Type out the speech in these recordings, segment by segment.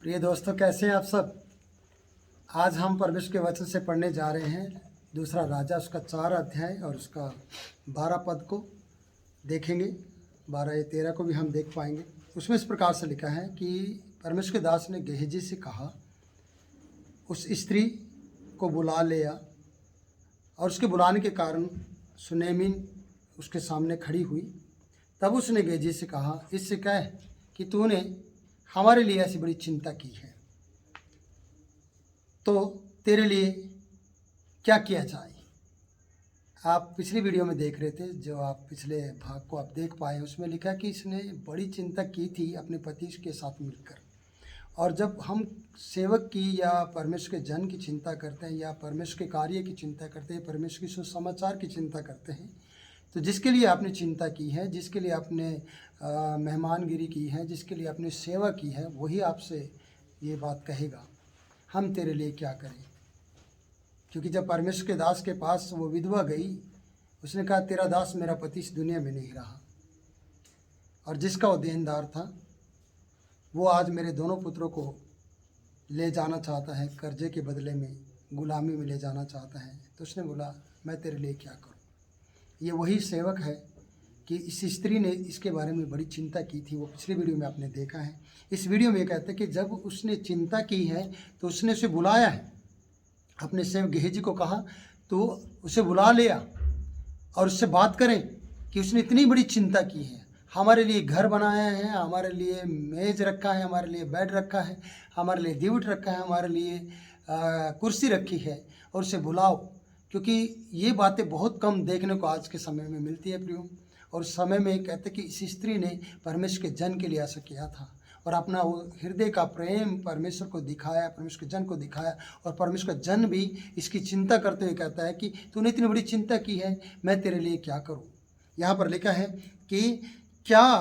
प्रिय दोस्तों, कैसे हैं आप सब। आज हम परमेश्वर के वचन से पढ़ने जा रहे हैं दूसरा राजा, उसका 4 अध्याय और उसका 12 पद को देखेंगे। 12 या 13 को भी हम देख पाएंगे। उसमें इस प्रकार से लिखा है कि परमेश्वर के दास ने गेहजी से कहा, उस स्त्री को बुला लिया। और उसके बुलाने के कारण सुनेमिन उसके सामने खड़ी हुई। तब उसने गेहजी से कहा, इससे कह कि तूने हमारे लिए ऐसी बड़ी चिंता की है, तो तेरे लिए क्या किया जाए। आप पिछली वीडियो में देख रहे थे, जो आप पिछले भाग को आप देख पाए, उसमें लिखा कि इसने बड़ी चिंता की थी अपने पति के साथ मिलकर। और जब हम सेवक की या परमेश्वर के जन की चिंता करते हैं, या परमेश्वर के कार्य की चिंता करते हैं, परमेश्वर की सुसमाचार की चिंता करते हैं, तो जिसके लिए आपने चिंता की है, जिसके लिए आपने मेहमानगिरी की है, जिसके लिए आपने सेवा की है, वही आपसे ये बात कहेगा, हम तेरे लिए क्या करें। क्योंकि जब परमेश्वर के दास के पास वो विधवा गई, उसने कहा, तेरा दास मेरा पति इस दुनिया में नहीं रहा, और जिसका वो देनदार था वो आज मेरे दोनों पुत्रों को ले जाना चाहता है, कर्जे के बदले में गुलामी में ले जाना चाहता है। तो उसने बोला, मैं तेरे लिए क्या करूं। ये वही सेवक है कि इस स्त्री ने इसके बारे में बड़ी चिंता की थी। वो पिछली वीडियो में आपने देखा है। इस वीडियो में ये कहते हैं कि जब उसने चिंता की है तो उसने उसे बुलाया है। अपने सेवक गेहजी को कहा तो उसे बुला लिया और उससे बात करें कि उसने इतनी बड़ी चिंता की है, हमारे लिए घर बनाया है, हमारे लिए मेज़ रखा है, हमारे लिए बेड रखा है, हमारे लिए दीवट रखा है, हमारे लिए कुर्सी रखी है, और उसे बुलाओ। क्योंकि ये बातें बहुत कम देखने को आज के समय में मिलती है प्रियो। और उस समय में कहते कि इस स्त्री ने परमेश्वर के जन के लिए ऐसा किया था, और अपना वो हृदय का प्रेम परमेश्वर को दिखाया, परमेश्वर के जन को दिखाया। और परमेश्वर का जन भी इसकी चिंता करते हुए कहता है कि तूने इतनी बड़ी चिंता की है, मैं तेरे लिए क्या करूं। यहाँ पर लिखा है कि क्या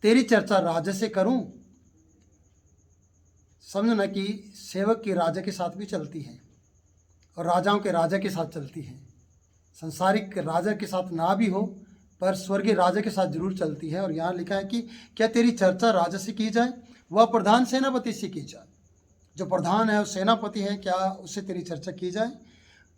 तेरी चर्चा राजा से करूं। समझना कि सेवक की राजा के साथ भी चलती है, और राजाओं के राजा के साथ चलती है। संसारिक राजा के साथ ना भी हो, पर स्वर्गीय राजा के साथ जरूर चलती है। और यहाँ लिखा है कि क्या तेरी चर्चा राजा से की जाए, वह प्रधान सेनापति से की जाए। जो प्रधान है, वो सेनापति है, क्या उससे तेरी चर्चा की जाए।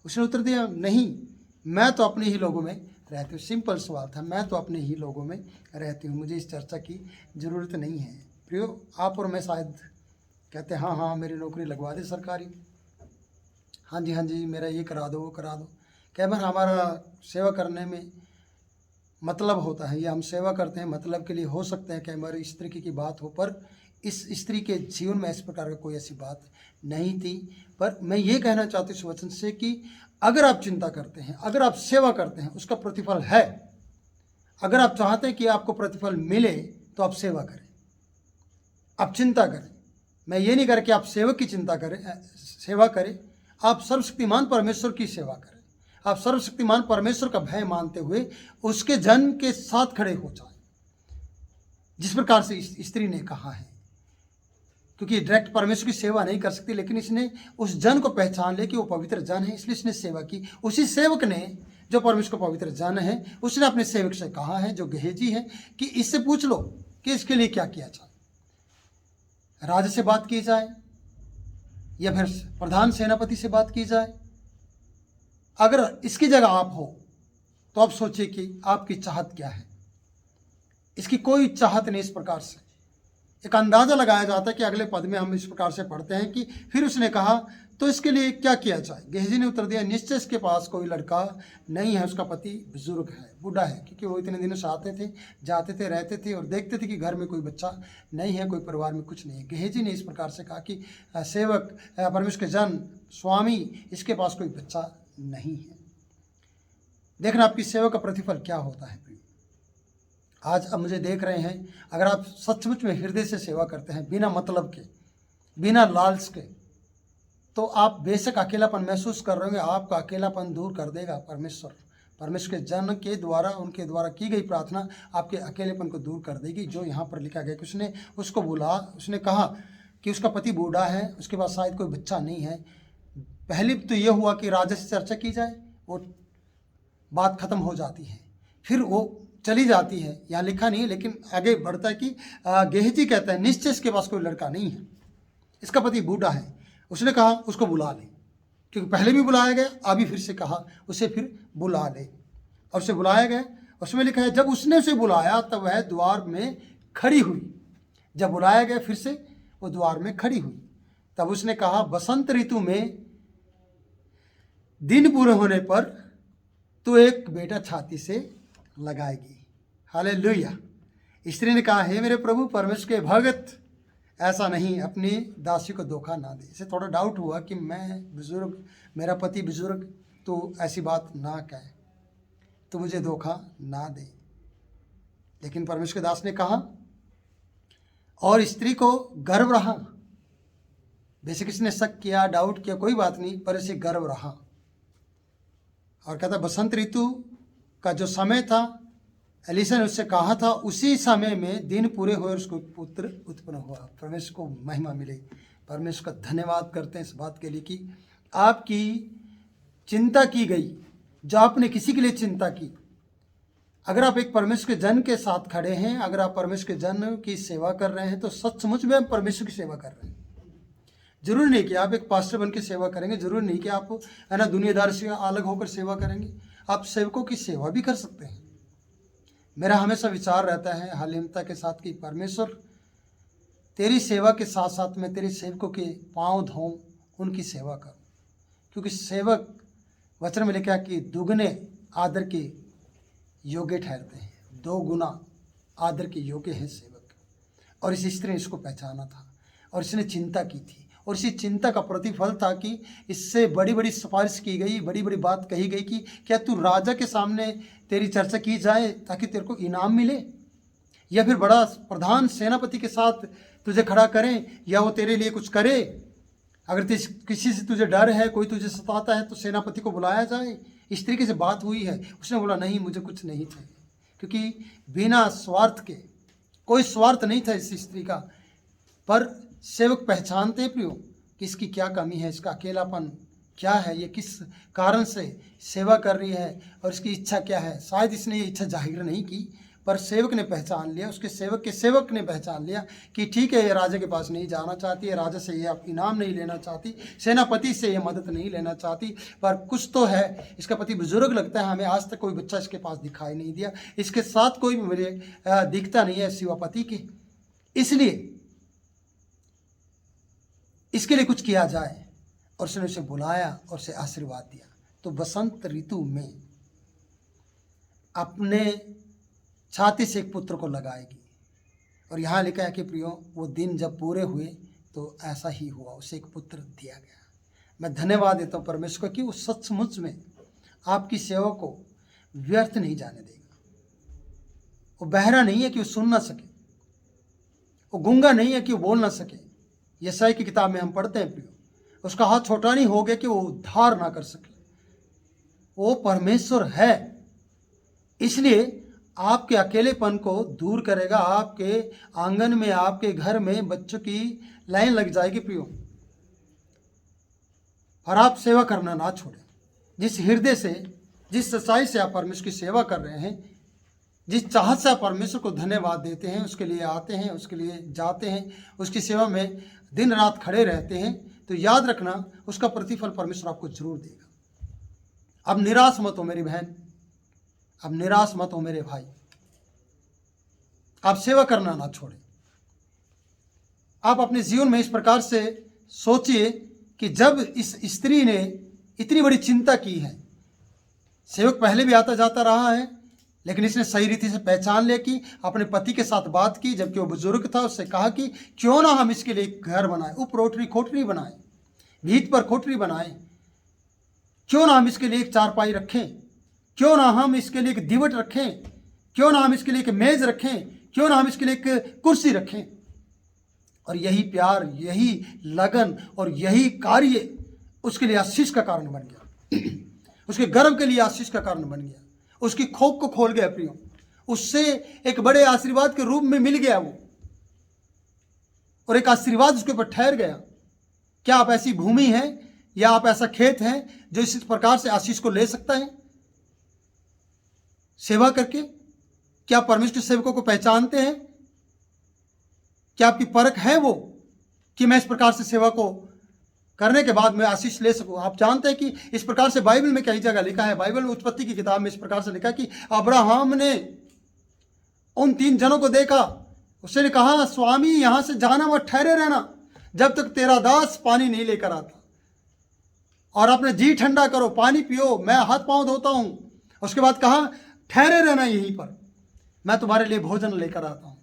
उसने उत्तर दिया, नहीं, मैं तो अपने ही लोगों में रहती हूँ। सिंपल सवाल था, मैं तो अपने ही लोगों में रहती हूँ, मुझे इस चर्चा की ज़रूरत नहीं है। प्रियो, आप और मैं शायद कहते हैं, हाँ हाँ मेरी नौकरी लगवा दे सरकारी, हाँ जी मेरा ये करा दो, वो करा दो। कई बार हमारा सेवा करने में मतलब होता है, या हम सेवा करते हैं मतलब के लिए हो सकते हैं कि हमारी इस तरीके की बात हो, पर इस स्त्री के जीवन में इस प्रकार का कोई ऐसी बात नहीं थी। पर मैं ये कहना चाहती हूँ इस वचन से कि अगर आप चिंता करते हैं, अगर आप सेवा करते हैं, उसका प्रतिफल है। अगर आप चाहते हैं कि आपको प्रतिफल मिले तो आप सेवा करें, आप चिंता करें। मैं ये नहीं कह रहा कि आप सेवक की चिंता करें, सेवा करें। आप सर्वशक्तिमान परमेश्वर की सेवा करें। आप सर्वशक्तिमान परमेश्वर का भय मानते हुए उसके जन के साथ खड़े हो जाए, जिस प्रकार से इस स्त्री ने कहा है। क्योंकि डायरेक्ट परमेश्वर की सेवा नहीं कर सकती, लेकिन इसने उस जन को पहचान लिया कि वो पवित्र जन है, इसलिए इसने सेवा की। उसी सेवक ने, जो परमेश्वर का पवित्र जन है, उसने अपने सेवक से कहा है, जो गेहजी है, कि इससे पूछ लो कि इसके लिए क्या किया जाए। राजा से बात की जाए या फिर प्रधान सेनापति से बात की जाए। अगर इसकी जगह आप हो तो आप सोचिए कि आपकी चाहत क्या है। इसकी कोई चाहत नहीं। इस प्रकार से एक अंदाजा लगाया जाता है कि अगले पद में हम इस प्रकार से पढ़ते हैं कि फिर उसने कहा, तो इसके लिए क्या किया जाए। गेहजी ने उत्तर दिया, निश्चय इसके पास कोई लड़का नहीं है, उसका पति बुजुर्ग है, बूढ़ा है। क्योंकि वो इतने दिनों से आते थे, जाते थे, रहते थे, और देखते थे कि घर में कोई बच्चा नहीं है, कोई परिवार में कुछ नहीं है। गेहजी ने इस प्रकार से कहा कि सेवक, परमेश्वर के जन, स्वामी, इसके पास कोई बच्चा नहीं है। देखना आपकी सेवा का प्रतिफल क्या होता है। आज अब मुझे देख रहे हैं, अगर आप सचमुच में हृदय से सेवा करते हैं, बिना मतलब के, बिना लालच के, तो आप बेशक अकेलापन महसूस कर रहे होंगे। आपका अकेलापन दूर कर देगा परमेश्वर। परमेश्वर के जन के द्वारा, उनके द्वारा की गई प्रार्थना आपके अकेलेपन को दूर कर देगी। जो यहाँ पर लिखा गया कि उसने उसको बुला, उसने कहा कि उसका पति बूढ़ा है, उसके पास शायद कोई बच्चा नहीं है। पहले तो ये हुआ कि राजा से चर्चा की जाए, वो बात खत्म हो जाती है। फिर वो चली जाती है। यहाँ लिखा नहीं है लेकिन आगे बढ़ता है कि गेहजी कहता है निश्चय इसके पास कोई लड़का नहीं है, इसका पति बूढ़ा है। उसने कहा उसको बुला ले, क्योंकि पहले भी बुलाया गया, अभी फिर से कहा उसे फिर बुला ले, और उसे बुलाया गया। उसमें लिखा है जब उसने उसे बुलाया तब वह द्वार में खड़ी हुई। जब बुलाया गया फिर से वो द्वार में खड़ी हुई। तब उसने कहा बसंत ऋतु में दिन पूरे होने पर तो एक बेटा छाती से लगाएगी। हालेलुया। स्त्री ने कहा हे मेरे प्रभु परमेश्वर के भगत, ऐसा नहीं, अपनी दासी को धोखा ना दे। इसे थोड़ा डाउट हुआ कि मैं बुजुर्ग, मेरा पति बुजुर्ग, तो ऐसी बात ना कहे, तो मुझे धोखा ना दे। लेकिन परमेश्वर के दास ने कहा और स्त्री को गर्व रहा। बेशक इसने शक किया, डाउट किया, कोई बात नहीं, पर इसे गर्व रहा। और कहता बसंत ऋतु का जो समय था, एलिशा ने उससे कहा था, उसी समय में दिन पूरे हुए और उसको पुत्र उत्पन्न हुआ। परमेश्वर को महिमा मिले। परमेश्वर का धन्यवाद करते हैं इस बात के लिए कि आपकी चिंता की गई, जो आपने किसी के लिए चिंता की। अगर आप एक परमेश्वर के जन के साथ खड़े हैं, अगर आप परमेश्वर के जन की सेवा कर रहे हैं, तो सचमुच में आप परमेश्वर की सेवा कर रहे हैं। जरूरी नहीं कि आप एक पास्टर बन के सेवा करेंगे, जरूरी नहीं कि आप है ना दुनियादार से अलग होकर सेवा करेंगे। आप सेवकों की सेवा भी कर सकते हैं। मेरा हमेशा विचार रहता है हालिमता के साथ कि परमेश्वर तेरी सेवा के साथ साथ मैं तेरे सेवकों के पांव धोऊं, उनकी सेवा करूं, क्योंकि सेवक वचन में लिखा कि दुगने आदर के योग्य ठहरते हैं, 2 गुना आदर के योग्य है सेवक। और इस स्त्री ने इसको पहचाना था और इसने चिंता की थी, और इसी चिंता का प्रतिफल था कि इससे बड़ी बड़ी सिफारिश की गई, बड़ी बड़ी बात कही गई कि क्या तू राजा के सामने तेरी चर्चा की जाए ताकि तेरे को इनाम मिले, या फिर बड़ा प्रधान सेनापति के साथ तुझे खड़ा करें, या वो तेरे लिए कुछ करे। अगर किसी से तुझे डर है, कोई तुझे सताता है, तो सेनापति को बुलाया जाए। इस तरीके से बात हुई है। उसने बोला नहीं, मुझे कुछ नहीं चाहिए, क्योंकि बिना स्वार्थ के, कोई स्वार्थ नहीं था इस स्त्री का। पर सेवक पहचानते हैं प्रियो कि इसकी क्या कमी है, इसका अकेलापन क्या है, ये किस कारण से सेवा कर रही है और इसकी इच्छा क्या है। शायद इसने ये इच्छा जाहिर नहीं की, पर सेवक ने पहचान लिया, उसके सेवक के सेवक ने पहचान लिया कि ठीक है, ये राजा के पास नहीं जाना चाहती है, राजा से ये आप इनाम नहीं लेना चाहती, सेनापति से ये मदद नहीं लेना चाहती, पर कुछ तो है। इसका पति बुजुर्ग लगता है, हमें आज तक कोई बच्चा इसके पास दिखाई नहीं दिया, इसके साथ कोई भी मुझे दिखता नहीं है सिवा पति के, इसलिए इसके लिए कुछ किया जाए। और उसने उसे बुलाया और उसे आशीर्वाद दिया। तो बसंत ऋतु में अपने छाती से एक पुत्र को लगाएगी। और यहाँ लिखा है कि प्रियो वो दिन जब पूरे हुए तो ऐसा ही हुआ, उसे एक पुत्र दिया गया। मैं धन्यवाद देता हूँ परमेश्वर कि वो सचमुच में आपकी सेवा को व्यर्थ नहीं जाने देगा। वो बहरा नहीं है कि वो सुन ना सके, वो गूंगा नहीं है कि वो बोल ना सके। यशायाह की किताब में हम पढ़ते हैं प्रियो, उसका हाथ छोटा नहीं हो गया कि वो उद्धार ना कर सके। वो परमेश्वर है, इसलिए आपके अकेलेपन को दूर करेगा। आपके आंगन में, आपके घर में बच्चों की लाइन लग जाएगी प्रियो। और आप सेवा करना ना छोड़ें। जिस हृदय से, जिस सच्चाई से आप परमेश्वर की सेवा कर रहे हैं, जिस चाहत से आप परमेश्वर को धन्यवाद देते हैं, उसके लिए आते हैं, उसके लिए जाते हैं, उसकी सेवा में दिन रात खड़े रहते हैं, तो याद रखना उसका प्रतिफल परमेश्वर आपको जरूर देगा। अब निराश मत हो मेरी बहन, अब निराश मत हो मेरे भाई। आप सेवा करना ना छोड़ें। आप अपने जीवन में इस प्रकार से सोचिए कि जब इस स्त्री ने इतनी बड़ी चिंता की है, सेवक पहले भी आता जाता रहा है, लेकिन इसने सही रीति से पहचान लिया कि अपने पति के साथ बात की, जबकि वो बुजुर्ग था। उससे कहा कि क्यों ना हम इसके लिए एक घर बनाए, ऊपर कोठरी बनाए, भीत पर कोठरी बनाए, क्यों ना हम इसके लिए एक चारपाई रखें, क्यों ना हम इसके लिए एक दिवट रखें, क्यों ना हम इसके लिए एक मेज रखें, क्यों ना हम इसके लिए एक कुर्सी रखें। और यही प्यार, यही लगन और यही कार्य उसके लिए आशीष का कारण बन गया। उसके गर्व के लिए आशीष का कारण बन गया। उसकी खोप को खोल गया प्रियो, उससे एक बड़े आशीर्वाद के रूप में मिल गया वो, और एक आशीर्वाद उसके ऊपर ठहर गया। क्या आप ऐसी भूमि हैं या आप ऐसा खेत हैं जो इस प्रकार से आशीष को ले सकता है सेवा करके? क्या आप परमेश्वर के सेवकों को पहचानते हैं? क्या आपकी परख है वो कि मैं इस प्रकार से सेवा को करने के बाद मैं आशीष ले सकूं? आप जानते हैं कि इस प्रकार से बाइबल में कई जगह लिखा है, बाइबल में उत्पत्ति की किताब में इस प्रकार से लिखा कि अब्राहम ने उन 3 जनों को देखा, उसने कहा, स्वामी यहां से जाना मत, ठहरे रहना जब तक तेरा दास पानी नहीं लेकर आता, और अपने जी ठंडा करो, पानी पियो, मैं हाथ पांव धोता हूं। उसके बाद कहा, ठहरे रहना यहीं पर, मैं तुम्हारे लिए भोजन लेकर आता हूं।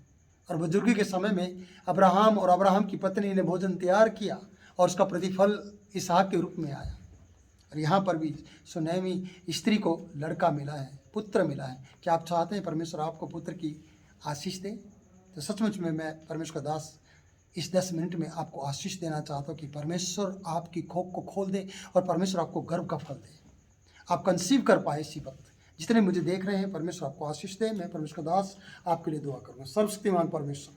और बुजुर्गी के समय में अब्राहम और अब्राहम की पत्नी ने भोजन तैयार किया और उसका प्रतिफल इसहाक के रूप में आया। और यहाँ पर भी सुनहमी स्त्री को लड़का मिला है, पुत्र मिला है। क्या आप चाहते हैं परमेश्वर आपको पुत्र की आशीष दे? तो सचमुच में मैं परमेश्वर का दास इस 10 मिनट में आपको आशीष देना चाहता हूँ कि परमेश्वर आपकी खोप को खोल दे और परमेश्वर आपको गर्व का फल दे, आप कंसीव कर पाए इसी वक्त। जितने मुझे देख रहे हैं, परमेश्वर आपको आशीष दे। मैं परमेश्वर का दास आपके लिए दुआ करूँगा। सर्वशक्तिमान परमेश्वर,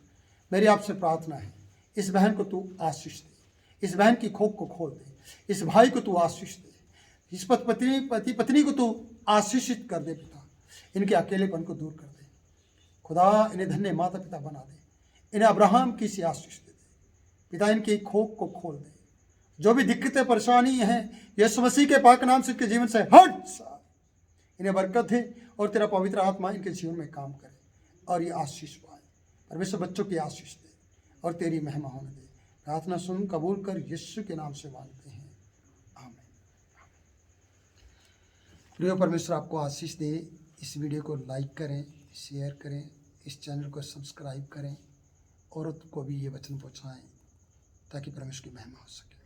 मेरी आपसे प्रार्थना है, इस बहन को तू आशीष दे, इस बहन की खोप को खोल दे, इस भाई को तू आशीष दे, इस पति पत्नी को तू आशीषित कर दे पिता, इनके अकेलेपन को दूर कर दे खुदा, इन्हें धन्य माता पिता बना दे, इन्हें अब्राहम की सी आशीष दे दे पिता, इनकी खोप को खोल दे। जो भी दिक्कतें परेशानी हैं, यीशु मसीह के पाक नाम से इनके जीवन से हट, इन्हें बरकत है और तेरा पवित्र आत्मा इनके जीवन में काम करे और ये आशीष पाए। परमेश्वर बच्चों की आशीष दे और तेरी महिमा होने दे। प्रार्थना सुन, कबूल कर, यीशु के नाम से मांगते हैं, आमीन। प्रिय परमेश्वर आपको आशीष दे। इस वीडियो को लाइक करें, शेयर करें, इस चैनल को सब्सक्राइब करें, औरत को भी ये वचन पहुँचाएँ ताकि परमेश्वर की महिमा हो सके।